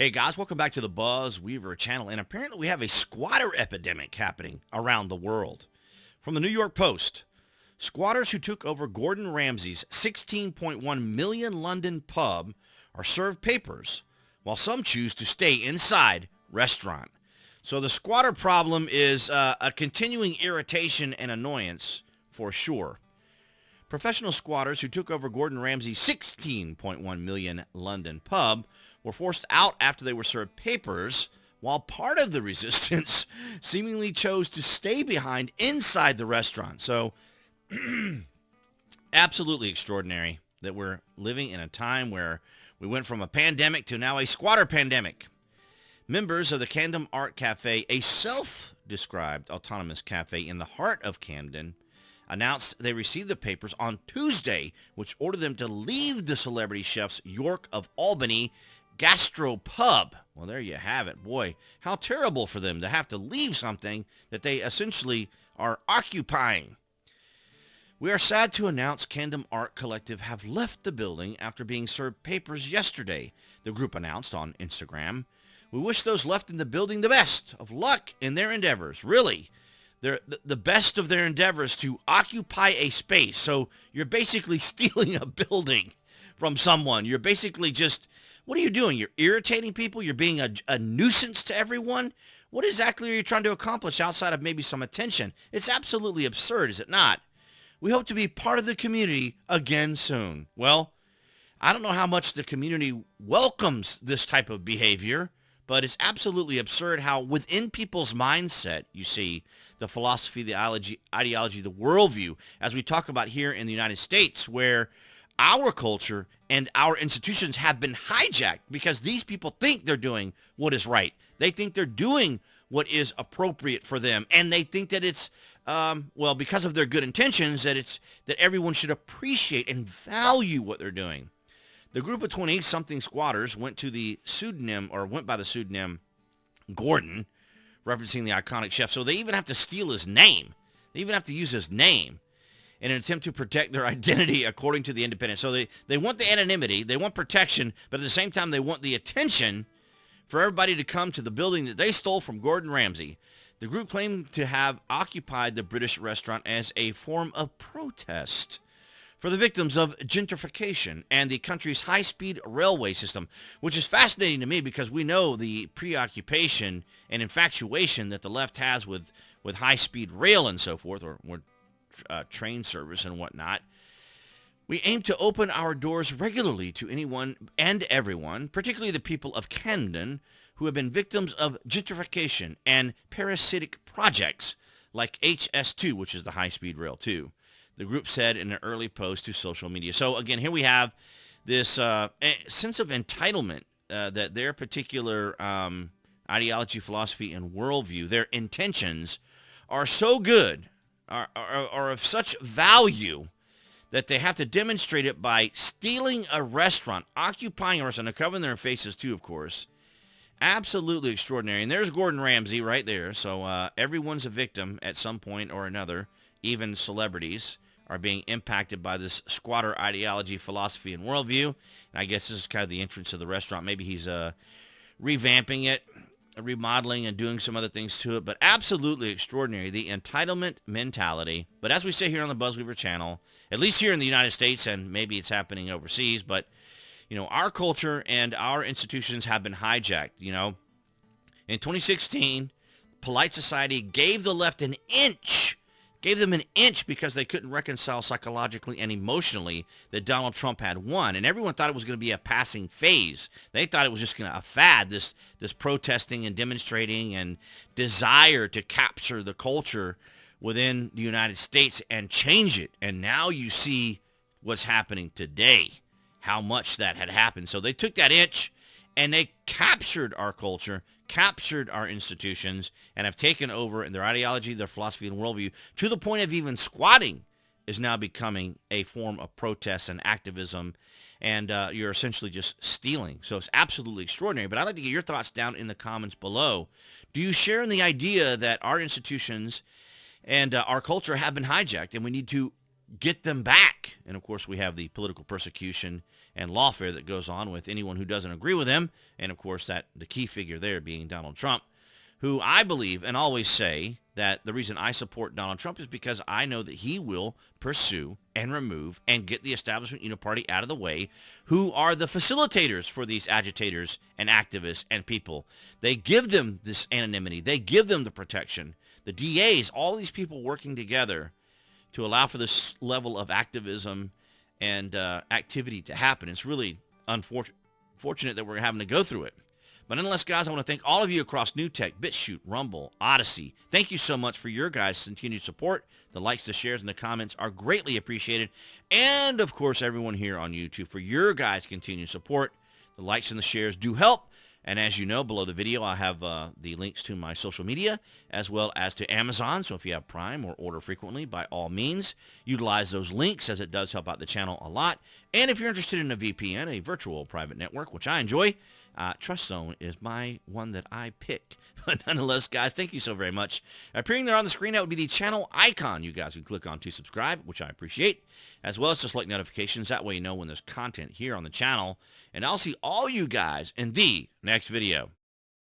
Hey guys, welcome back to the BuzWeaver channel. And apparently we have a squatter epidemic happening around the world. From the New York Post, squatters who took over Gordon Ramsay's 16.1 million London pub are served papers, while some choose to stay inside restaurant. So the squatter problem is a continuing irritation and annoyance for sure. Professional squatters who took over Gordon Ramsay's 16.1 million London pub were forced out after they were served papers, while part of the resistance seemingly chose to stay behind inside the restaurant. So absolutely extraordinary that we're living in a time where we went from a pandemic to now a squatter pandemic. Members of the 𝐀𝐦𝐚𝐳𝐽 Cafe, a self-described autonomous cafe in the heart of Camden, announced they received the papers on Tuesday, which ordered them to leave the celebrity chef's York of Albany gastropub. Well, there you have it. Boy, how terrible for them to have to leave something that they essentially are occupying. We are sad to announce 𝐀𝐸Dom Art Collective have left the building after being served papers yesterday, the group announced on Instagram. We wish those left in the building the best of luck in their endeavors. Really, the best of their endeavors to occupy a space. So you're basically stealing a building from someone. You're basically just, what are you doing? You're irritating people? You're being a nuisance to everyone? What exactly are you trying to accomplish outside of maybe some attention? It's absolutely absurd, is it not? We hope to be part of the community again soon. Well, I don't know how much the community welcomes this type of behavior, but it's absolutely absurd how within people's mindset, you see, the philosophy, the ideology, the worldview, as we talk about here in the United States, where our culture and our institutions have been hijacked because these people think they're doing what is right. They think they're doing what is appropriate for them, and they think that it's, because of their good intentions, that everyone should appreciate and value what they're doing. The group of 20-something squatters went by the pseudonym Gordon, referencing the iconic chef. So they even have to steal his name. They even have to use his name in an attempt to protect their identity, according to the Independent. So they want the anonymity, they want protection, but at the same time they want the attention for everybody to come to the building that they stole from Gordon Ramsay. The group claimed to have occupied the British restaurant as a form of protest for the victims of gentrification and the country's high-speed railway system, which is fascinating to me because we know the preoccupation and infatuation that the left has with high-speed rail and so forth, or train service and whatnot. We aim to open our doors regularly to anyone and everyone, particularly the people of Camden, who have been victims of gentrification and parasitic projects like HS2, which is the high-speed rail too, the group said in an early post to social media. So again, here we have this sense of entitlement that their particular ideology, philosophy, and worldview, their intentions are so good, are of such value, that they have to demonstrate it by stealing a restaurant, occupying a restaurant, and covering their faces too, of course. Absolutely extraordinary. And there's Gordon Ramsay right there. So everyone's a victim at some point or another. Even celebrities are being impacted by this squatter ideology, philosophy, and worldview. And I guess this is kind of the entrance of the restaurant. Maybe he's revamping it, remodeling, and doing some other things to it. But absolutely extraordinary, the entitlement mentality. But as we say here on the BuzWeaver channel, at least here in the United States, and maybe it's happening overseas, but, our culture and our institutions have been hijacked. In 2016, polite society gave the left an inch, because they couldn't reconcile psychologically and emotionally that Donald Trump had won. And everyone thought it was going to be a passing phase. They thought it was just going to a fad, this protesting and demonstrating and desire to capture the culture within the United States and change it. And now you see what's happening today, how much that had happened. So they took that inch and they captured our culture, captured our institutions, and have taken over in their ideology, their philosophy, and worldview, to the point of even squatting is now becoming a form of protest and activism, and you're essentially just stealing. So it's absolutely extraordinary. But I'd like to get your thoughts down in the comments below. Do you share in the idea that our institutions and our culture have been hijacked, and we need to get them back? And of course, we have the political persecution and lawfare that goes on with anyone who doesn't agree with him. And, of course, that the key figure there being Donald Trump, who I believe and always say that the reason I support Donald Trump is because I know that he will pursue and remove and get the establishment uniparty out of the way, who are the facilitators for these agitators and activists and people. They give them this anonymity. They give them the protection. The DAs, all these people working together to allow for this level of activism and activity to happen. It's really unfortunate that we're having to go through it. But nonetheless, guys, I want to thank all of you across NewTek, BitChute, Rumble, Odyssey. Thank you so much for your guys' continued support. The likes, the shares, and the comments are greatly appreciated. And, of course, everyone here on YouTube for your guys' continued support. The likes and the shares do help. And as you know, below the video, I have the links to my social media as well as to Amazon. So if you have Prime or order frequently, by all means, utilize those links, as it does help out the channel a lot. And if you're interested in a VPN, a virtual private network, which I enjoy, TrustZone is my one that I pick. But nonetheless, guys, thank you so very much. Appearing there on the screen, that would be the channel icon you guys can click on to subscribe, which I appreciate, as well as to select notifications. That way you know when there's content here on the channel. And I'll see all you guys in the next video.